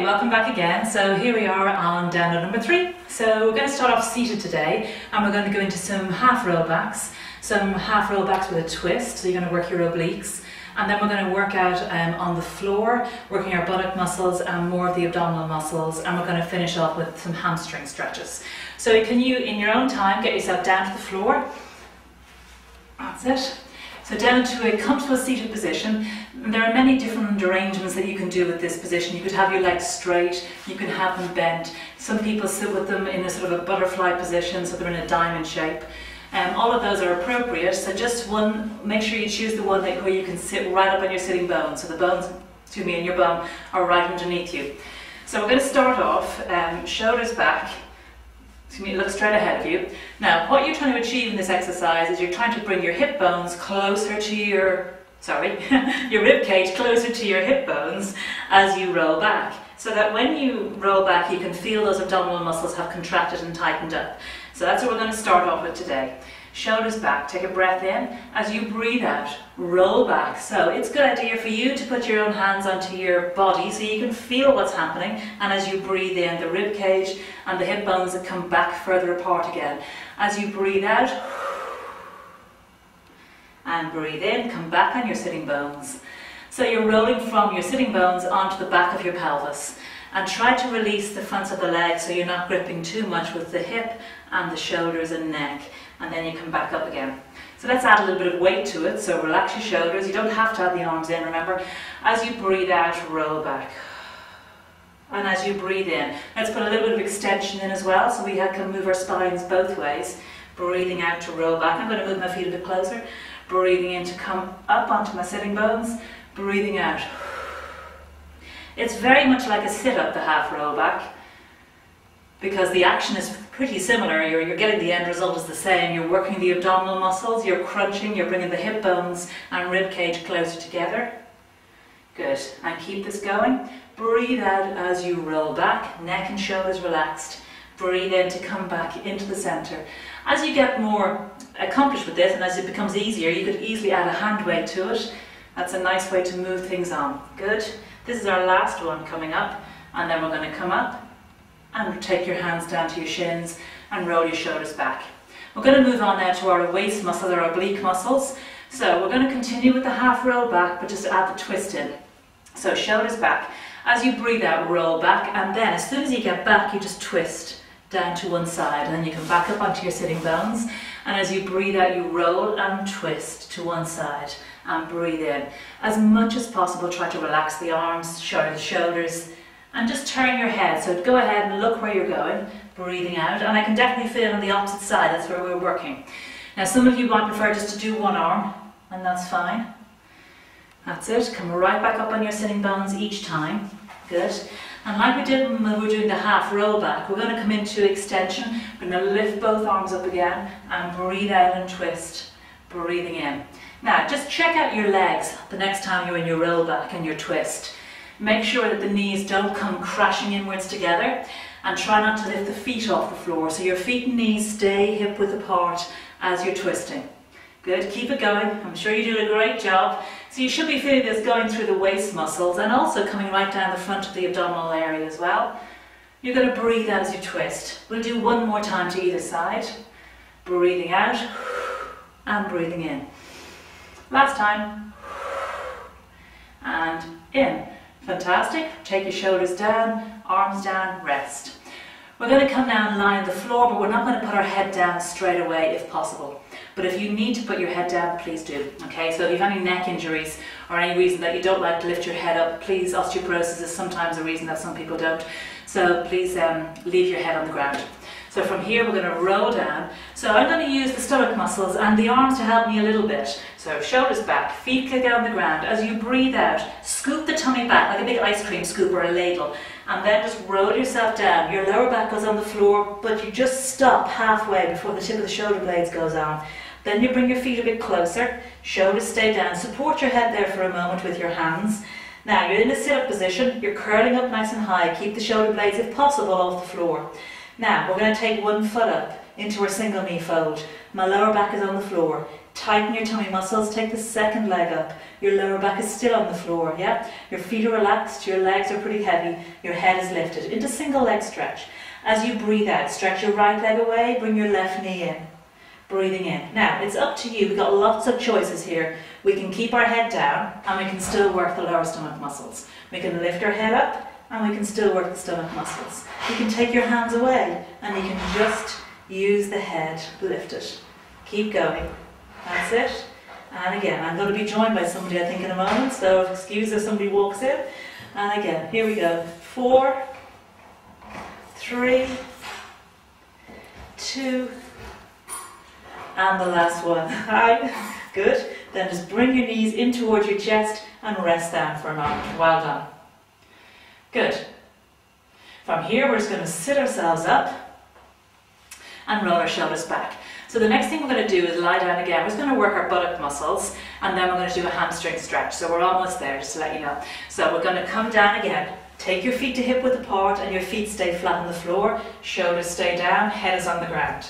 welcome back again. So here we are on download number 3. So we're going to start off seated today and we're going to go into some half roll backs. Some half roll backs with a twist, so you're going to work your obliques. And then we're going to work out on the floor, working our buttock muscles and more of the abdominal muscles. And we're going to finish off with some hamstring stretches. So can you, in your own time, get yourself down to the floor. That's it. So down to a comfortable seated position. There are many different arrangements that you can do with this position. You could have your legs straight, you can have them bent. Some people sit with them in a sort of a butterfly position, so they're in a diamond shape. All of those are appropriate, so just one, make sure you choose the one where you can sit right up on your sitting bones, so the bones, in your bum are right underneath you. So we're going to start off, shoulders back. Look straight ahead of you. Now, what you're trying to achieve in this exercise is you're trying to bring your hip bones closer to your rib cage closer to your hip bones as you roll back. So that when you roll back, you can feel those abdominal muscles have contracted and tightened up. So that's what we're going to start off with today. Shoulders back, take a breath in. As you breathe out, roll back. So it's a good idea for you to put your own hands onto your body so you can feel what's happening. And as you breathe in, the rib cage and the hip bones that come back further apart again. As you breathe out, and breathe in, come back on your sitting bones. So you're rolling from your sitting bones onto the back of your pelvis. And try to release the fronts of the legs so you're not gripping too much with the hip and the shoulders and neck. And then you come back up again. So let's add a little bit of weight to it. So relax your shoulders. You don't have to have the arms in, remember. As you breathe out, roll back. And as you breathe in, let's put a little bit of extension in as well, so we can move our spines both ways. Breathing out to roll back. I'm going to move my feet a bit closer. Breathing in to come up onto my sitting bones. Breathing out. It's very much like a sit-up, the half roll back, because the action is pretty similar. You're getting the end result is the same. You're working the abdominal muscles, you're crunching, you're bringing the hip bones and rib cage closer together. Good. And keep this going. Breathe out as you roll back, neck and shoulders relaxed. Breathe in to come back into the center. As you get more accomplished with this and as it becomes easier, you could easily add a hand weight to it. That's a nice way to move things on. Good. This is our last one coming up, and then we're going to come up and take your hands down to your shins and roll your shoulders back. We're going to move on now to our waist muscles, our oblique muscles. So we're going to continue with the half roll back, but just add the twist in. So shoulders back. As you breathe out, roll back, and then as soon as you get back, you just twist down to one side, and then you come back up onto your sitting bones. And as you breathe out, you roll and twist to one side. And breathe in. As much as possible, try to relax the arms, the shoulders, and just turn your head. So go ahead and look where you're going, breathing out. And I can definitely feel it on the opposite side, that's where we're working. Now some of you might prefer just to do one arm, and that's fine. That's it, come right back up on your sitting bones each time. Good. And like we did when we were doing the half roll back, we're going to come into extension. We're going to lift both arms up again, and breathe out and twist, breathing in. Now, just check out your legs the next time you're in your roll back and your twist. Make sure that the knees don't come crashing inwards together, and try not to lift the feet off the floor. So your feet and knees stay hip width apart as you're twisting. Good, keep it going. I'm sure you do a great job. So you should be feeling this going through the waist muscles and also coming right down the front of the abdominal area as well. You're going to breathe out as you twist. We'll do one more time to either side. Breathing out and breathing in. Last time, and in. Fantastic. Take your shoulders down, arms down, rest. We're going to come down and lie on the floor, but we're not going to put our head down straight away if possible. But if you need to put your head down, please do. Okay, so if you have any neck injuries or any reason that you don't like to lift your head up, please, osteoporosis is sometimes a reason that some people don't. So please leave your head on the ground. So from here we're going to roll down. So I'm going to use the stomach muscles and the arms to help me a little bit. So shoulders back, feet kick on the ground. As you breathe out, scoop the tummy back like a big ice cream scoop or a ladle. And then just roll yourself down. Your lower back goes on the floor, but you just stop halfway before the tip of the shoulder blades goes on. Then you bring your feet a bit closer, shoulders stay down. Support your head there for a moment with your hands. Now you're in a sit-up position, you're curling up nice and high. Keep the shoulder blades, if possible, off the floor. Now, we're going to take one foot up into our single knee fold. My lower back is on the floor. Tighten your tummy muscles, take the second leg up. Your lower back is still on the floor, yeah? Your feet are relaxed, your legs are pretty heavy, your head is lifted into single leg stretch. As you breathe out, stretch your right leg away, bring your left knee in. Breathing in. Now, it's up to you, we've got lots of choices here. We can keep our head down and we can still work the lower stomach muscles. We can lift our head up and we can still work the stomach muscles. You can take your hands away and you can just use the head lifted. Keep going. That's it. And again, I'm going to be joined by somebody I think in a moment, so excuse if somebody walks in. And again, here we go. 4, 3, 2, and the last one. Hi. Good. Then just bring your knees in towards your chest and rest down for a moment. Well done. Good. From here, we're just going to sit ourselves up and roll our shoulders back. So the next thing we're going to do is lie down again. We're just going to work our buttock muscles and then we're going to do a hamstring stretch. So we're almost there, just to let you know. So we're going to come down again. Take your feet to hip width apart and your feet stay flat on the floor. Shoulders stay down, head is on the ground.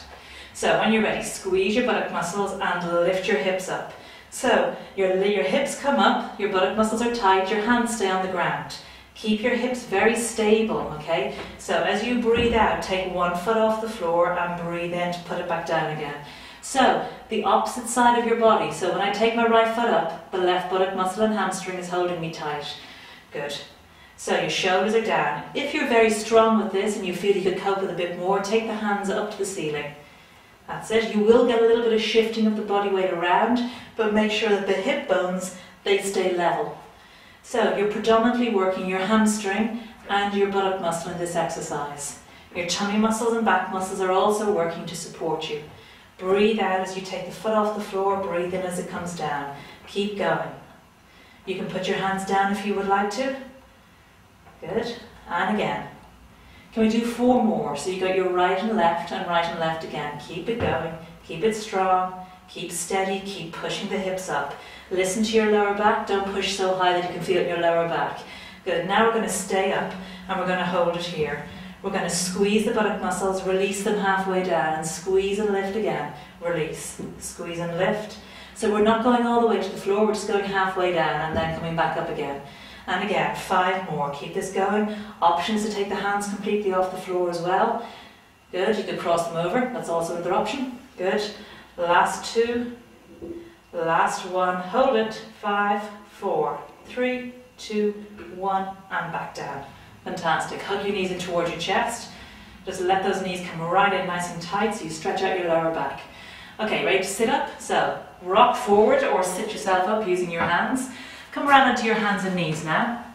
So when you're ready, squeeze your buttock muscles and lift your hips up. So your hips come up, your buttock muscles are tight, your hands stay on the ground. Keep your hips very stable, okay? So as you breathe out, take one foot off the floor and breathe in to put it back down again. So the opposite side of your body. So when I take my right foot up, the left buttock muscle and hamstring is holding me tight. Good. So your shoulders are down. If you're very strong with this and you feel you could cope with a bit more, take the hands up to the ceiling. That's it. You will get a little bit of shifting of the body weight around, but make sure that the hip bones, they stay level. So you're predominantly working your hamstring and your buttock muscle in this exercise. Your tummy muscles and back muscles are also working to support you. Breathe out as you take the foot off the floor, breathe in as it comes down. Keep going. You can put your hands down if you would like to. Good. And again. Can we do 4 more? So you got your right and left again. Keep it going. Keep it strong. Keep steady. Keep pushing the hips up. Listen to your lower back. Don't push so high that you can feel it in your lower back. Good. Now we're going to stay up and we're going to hold it here. We're going to squeeze the buttock muscles, release them halfway down and squeeze and lift again. Release. Squeeze and lift. So we're not going all the way to the floor. We're just going halfway down and then coming back up again. And again, 5 more. Keep this going. Option is to take the hands completely off the floor as well. Good. You could cross them over. That's also another option. Good. Last 2. Last 1. Hold it. 5, 4, 3, 2, 1, and back down. Fantastic. Hug your knees in towards your chest. Just let those knees come right in nice and tight so you stretch out your lower back. Okay, ready to sit up? So, rock forward or sit yourself up using your hands. Come around onto your hands and knees now.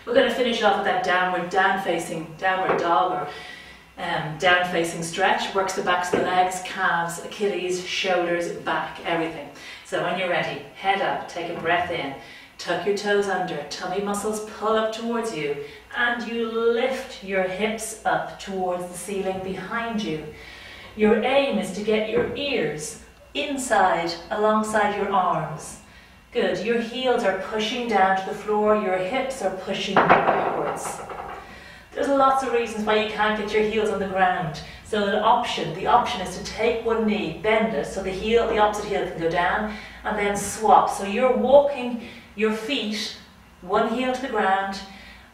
We're going to finish off with that downward dog or down facing stretch. Works the backs of the legs, calves, Achilles, shoulders, back, everything. So when you're ready, head up, take a breath in, tuck your toes under, tummy muscles pull up towards you, and you lift your hips up towards the ceiling behind you. Your aim is to get your ears inside alongside your arms. Good. Your heels are pushing down to the floor, your hips are pushing backwards. There's lots of reasons why you can't get your heels on the ground. So the option is to take one knee, bend it, so the opposite heel can go down, and then swap. So you're walking your feet, one heel to the ground,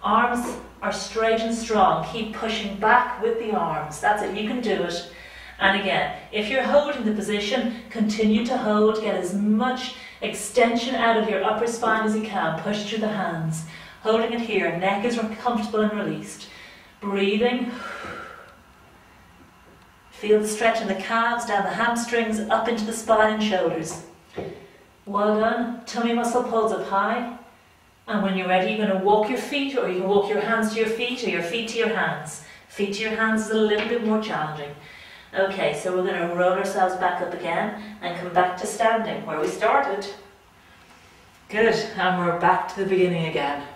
arms are straight and strong. Keep pushing back with the arms. That's it, you can do it. And again, if you're holding the position, continue to hold, get as much extension out of your upper spine as you can, push through the hands. Holding it here, neck is comfortable and released. Breathing. Feel the stretch in the calves, down the hamstrings, up into the spine and shoulders. Well done. Tummy muscle pulls up high. And when you're ready, you're going to walk your feet, or you can walk your hands to your feet, or your feet to your hands. Feet to your hands is a little bit more challenging. Okay, so we're going to roll ourselves back up again and come back to standing where we started. Good, and we're back to the beginning again.